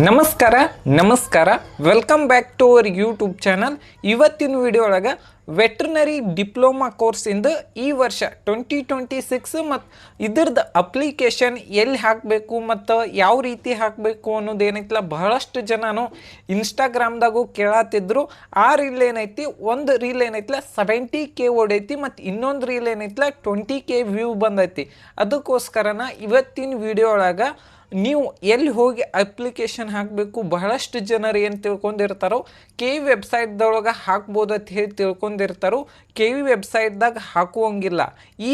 ನಮಸ್ಕಾರ ನಮಸ್ಕಾರ welcome back to our YouTube channel. ಇವತ್ತಿನ ವಿಡಿಯೋ ಒಳಗೆ ವೆಟ್ರನರಿ ಡಿಪ್ಲೊಮಾ ಕೋರ್ಸಿಂದ ಈ ವರ್ಷ 2026 ಮತ್ತು ಇದ್ರದ್ದು ಅಪ್ಲಿಕೇಶನ್ ಎಲ್ಲಿ ಹಾಕಬೇಕು ಮತ್ತು ಯಾವ ರೀತಿ ಹಾಕಬೇಕು ಅನ್ನೋದೇನೈತಲ್ಲ ಬಹಳಷ್ಟು ಜನನು ಇನ್ಸ್ಟಾಗ್ರಾಮ್ದಾಗೂ ಕೇಳತ್ತಿದ್ರು. ಆ ರೀಲ್ ಏನೈತಿ, ಒಂದು ರೀಲ್ ಏನೈತಲ್ಲ 70K ಓಡೈತಿ ಮತ್ತು ಇನ್ನೊಂದು ರೀಲ್ ಏನೈತಲ್ಲ 20K ವ್ಯೂ ಬಂದೈತಿ. ಅದಕ್ಕೋಸ್ಕರನ ಇವತ್ತಿನ ವಿಡಿಯೋ ಒಳಗೆ ನೀವು ಎಲ್ಲಿ ಹೋಗಿ ಅಪ್ಲಿಕೇಶನ್ ಹಾಕಬೇಕು, ಬಹಳಷ್ಟು ಜನರು ಏನು ತಿಳ್ಕೊಂಡಿರ್ತಾರೋ KV ವೆಬ್ಸೈಟ್ದೊಳಗೆ ಹಾಕ್ಬೋದು ಅಂತ ಹೇಳಿ ತಿಳ್ಕೊಂಡಿರ್ತಾರೋ. KV ವೆಬ್ಸೈಟ್ದಾಗ ಹಾಕುವಂಗಿಲ್ಲ. ಈ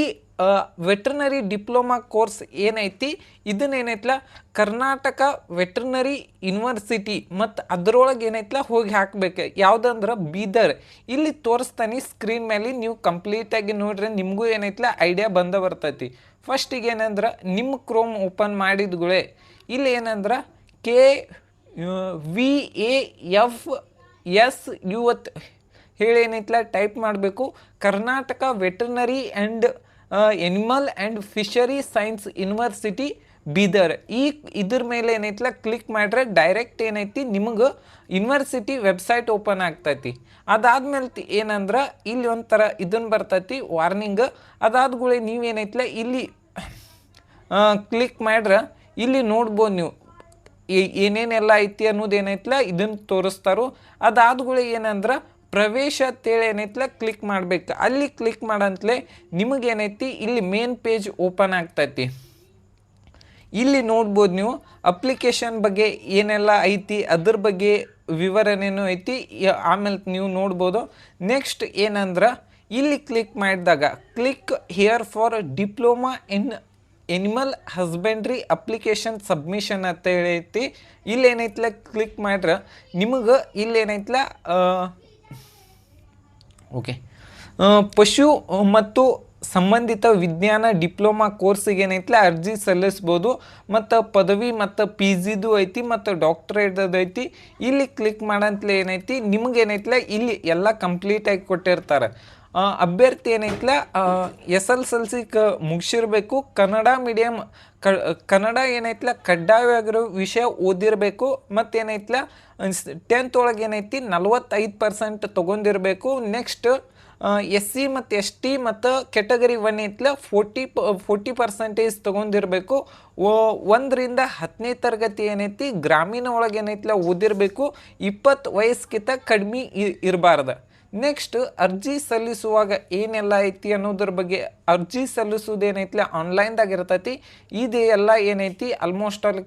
ವೆಟ್ರನರಿ ಡಿಪ್ಲೊಮಾ ಕೋರ್ಸ್ ಏನೈತಿ ಇದನ್ನೇನೈತಲ್ಲ ಕರ್ನಾಟಕ ವೆಟ್ರನರಿ ಯೂನಿವರ್ಸಿಟಿ ಮತ್ತು ಅದರೊಳಗೆ ಏನೈತಲ್ಲ ಹೋಗಿ ಹಾಕಬೇಕು. ಯಾವುದಂದ್ರೆ ಬೀದರ್. ಇಲ್ಲಿ ತೋರಿಸ್ತಾನೆ ಸ್ಕ್ರೀನ್ ಮೇಲೆ, ನೀವು ಕಂಪ್ಲೀಟಾಗಿ ನೋಡ್ರಿ, ನಿಮಗೂ ಏನೈತಲ್ಲ ಐಡಿಯಾ ಬರ್ತೈತಿ. ಫಸ್ಟಿಗೆ ಏನಂದ್ರೆ ನಿಮ್ಮ ಕ್ರೋಮ್ ಓಪನ್ ಮಾಡಿದ್ಗಳೇ ಇಲ್ಲಿ ಏನಂದ್ರೆ KVAFSU ಹೇಳಿ ಏನೈತಲ್ಲ ಟೈಪ್ ಮಾಡಬೇಕು. Karnataka veterinary and animal and fishery science university Bidar. ಇದ್ರ ಮೇಲೆ ಏನೈತಲ್ಲ ಕ್ಲಿಕ್ ಮಾಡ್ರೆ ಡೈರೆಕ್ಟ್ ಏನೈತಿ ನಿಮಗೆ ಯೂನಿವರ್ಸಿಟಿ ವೆಬ್ಸೈಟ್ ಓಪನ್ ಆಗ್ತೈತಿ. ಅದಾದ್ಮೇಲೆ ಏನಂದ್ರೆ ಇಲ್ಲಿ ಒಂಥರ ಇದನ್ನು ಬರ್ತೈತಿ ವಾರ್ನಿಂಗ್. ಅದಾದ್ಗಳೇ ನೀವೇನೈತಲ್ಲ ಇಲ್ಲಿ ಕ್ಲಿಕ್ ಮಾಡ್ರೆ ಇಲ್ಲಿ ನೋಡ್ಬೋದು ನೀವು ಏನೇನೆಲ್ಲ ಐತಿ ಅನ್ನೋದೇನೈತಲ್ಲ ಇದನ್ನು ತೋರಿಸ್ತಾರೋ. ಅದಾದ್ಗಳೇ ಏನಂದ್ರೆ ಪ್ರವೇಶ ಅಂತೇಳಿ ಏನೈತಲ್ಲ ಕ್ಲಿಕ್ ಮಾಡ್ಬೇಕು. ಅಲ್ಲಿ ಕ್ಲಿಕ್ ಮಾಡಂತಲೇ ನಿಮಗೇನೈತಿ ಇಲ್ಲಿ ಮೇನ್ ಪೇಜ್ ಓಪನ್ ಆಗ್ತೈತಿ. ಇಲ್ಲಿ ನೋಡ್ಬೋದು ನೀವು ಅಪ್ಲಿಕೇಶನ್ ಬಗ್ಗೆ ಏನೆಲ್ಲ ಐತಿ, ಅದ್ರ ಬಗ್ಗೆ ವಿವರಣೆನೂ ಐತಿ. ಆಮೇಲೆ ನೀವು ನೋಡ್ಬೋದು. ನೆಕ್ಸ್ಟ್ ಏನಂದ್ರೆ ಇಲ್ಲಿ ಕ್ಲಿಕ್ ಮಾಡಿದಾಗ click here for diploma in animal husbandry application submission ಅಂತ ಹೇಳೈತಿ. ಇಲ್ಲೇನೈತಲ್ಲ ಕ್ಲಿಕ್ ಮಾಡ್ರೆ ನಿಮಗೆ ಇಲ್ಲೇನೈತಲ್ಲ ಪಶು ಮತ್ತು ಸಂಬಂಧಿತ ವಿಜ್ಞಾನ ಡಿಪ್ಲೊಮಾ ಕೋರ್ಸಿಗೆ ಏನೈತಲ್ಲ ಅರ್ಜಿ ಸಲ್ಲಿಸ್ಬೋದು. ಮತ್ತು ಪದವಿ ಮತ್ತು PGದು ಐತಿ ಮತ್ತು ಡಾಕ್ಟ್ರೇಟ್ದು ಐತಿ. ಇಲ್ಲಿ ಕ್ಲಿಕ್ ಮಾಡಂತಲೇ ಏನೈತಿ ನಿಮಗೇನೈತಲ್ಲ ಇಲ್ಲಿ ಎಲ್ಲ ಕಂಪ್ಲೀಟಾಗಿ ಕೊಟ್ಟಿರ್ತಾರೆ. ಅಭ್ಯರ್ಥಿ ಏನೈತಲ್ಲ SSLC ಮುಗಿಸಿರ್ಬೇಕು. ಕನ್ನಡ ಮೀಡಿಯಮ್ ಕನ್ನಡ ಏನೈತಲ್ಲ ಕಡ್ಡಾಯವಾಗಿರೋ ವಿಷಯ ಓದಿರಬೇಕು. ಮತ್ತೇನೈತಲ್ಲ 10th ಒಳಗೆ ಏನೈತಿ 45% ತೊಗೊಂಡಿರಬೇಕು. ನೆಕ್ಸ್ಟ್ SC ಮತ್ತು ST ಮತ್ತು ಕೆಟಗರಿ 1 ಐತಲ್ಲ 40% ತೊಗೊಂಡಿರಬೇಕು. 1ರಿಂದ 10ನೇ ತರಗತಿ ಏನೈತಿ ಗ್ರಾಮೀಣ ಒಳಗೆ ಏನೈತಲ್ಲ ಓದಿರಬೇಕು. 20 ವಯಸ್ಸಿಗಿಂತ ಕಡಿಮೆ ಇರಬಾರ್ದು. ನೆಕ್ಸ್ಟ್ ಅರ್ಜಿ ಸಲ್ಲಿಸುವಾಗ ಏನೆಲ್ಲ ಐತಿ ಅನ್ನೋದ್ರ ಬಗ್ಗೆ, ಅರ್ಜಿ ಸಲ್ಲಿಸೋದೇನೈತಲ್ಲ ಆನ್ಲೈನ್ದಾಗ ಇರ್ತೈತಿ. ಇದು ಎಲ್ಲ ಏನೈತಿ ಆಲ್ಮೋಸ್ಟ್ ಆಲ್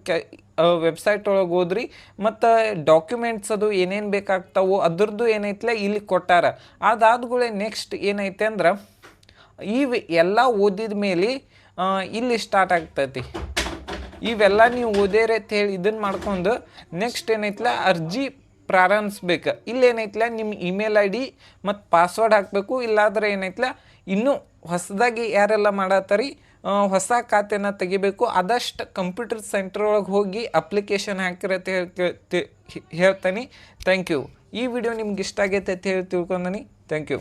ವೆಬ್ಸೈಟ್ ಒಳಗೆ ಹೋದ್ರಿ ಮತ್ತು ಡಾಕ್ಯುಮೆಂಟ್ಸ್ ಅದು ಏನೇನು ಬೇಕಾಗ್ತಾವೋ ಅದ್ರದ್ದು ಏನೈತಲ್ಲ ಇಲ್ಲಿ ಕೊಟ್ಟಾರ. ಅದಾದ್ಗಳೇ ನೆಕ್ಸ್ಟ್ ಏನೈತೆ ಅಂದ್ರೆ ಎಲ್ಲ ಓದಿದ ಮೇಲೆ ಇಲ್ಲಿ ಸ್ಟಾರ್ಟ್ ಆಗ್ತೈತಿ. ಇವೆಲ್ಲ ನೀವು ಓದೇರೆ ಅಂತ ಹೇಳಿ ಇದನ್ನು ಮಾಡ್ಕೊಂಡು ನೆಕ್ಸ್ಟ್ ಏನೈತಲ್ಲ ಅರ್ಜಿ ಪ್ರಾರಂಭಿಸ್ಬೇಕು. ಇಲ್ಲೇನೈತಲ್ಲ ನಿಮ್ಮ ಇಮೇಲ್ ID ಮತ್ತು ಪಾಸ್ವರ್ಡ್ ಹಾಕಬೇಕು. ಇಲ್ಲಾಂದ್ರೆ ಏನೈತಲ್ಲ ಇನ್ನೂ ಹೊಸದಾಗಿ ಯಾರೆಲ್ಲ ಮಾಡತ್ತಾರಿ ಹೊಸ ಖಾತೆನ ತೆಗಿಬೇಕು. ಆದಷ್ಟು ಕಂಪ್ಯೂಟರ್ ಸೆಂಟರ್ ಒಳಗೆ ಹೋಗಿ ಅಪ್ಲಿಕೇಶನ್ ಹಾಕಿರತ್ತೆ ಹೇಳ್ತಾನೆ. Thank you. ಈ ವಿಡಿಯೋ ನಿಮ್ಗೆ ಇಷ್ಟ ಆಗೈತೆ ಅಂತ ಹೇಳಿ ತಿಳ್ಕೊಂಡನಿ. Thank you.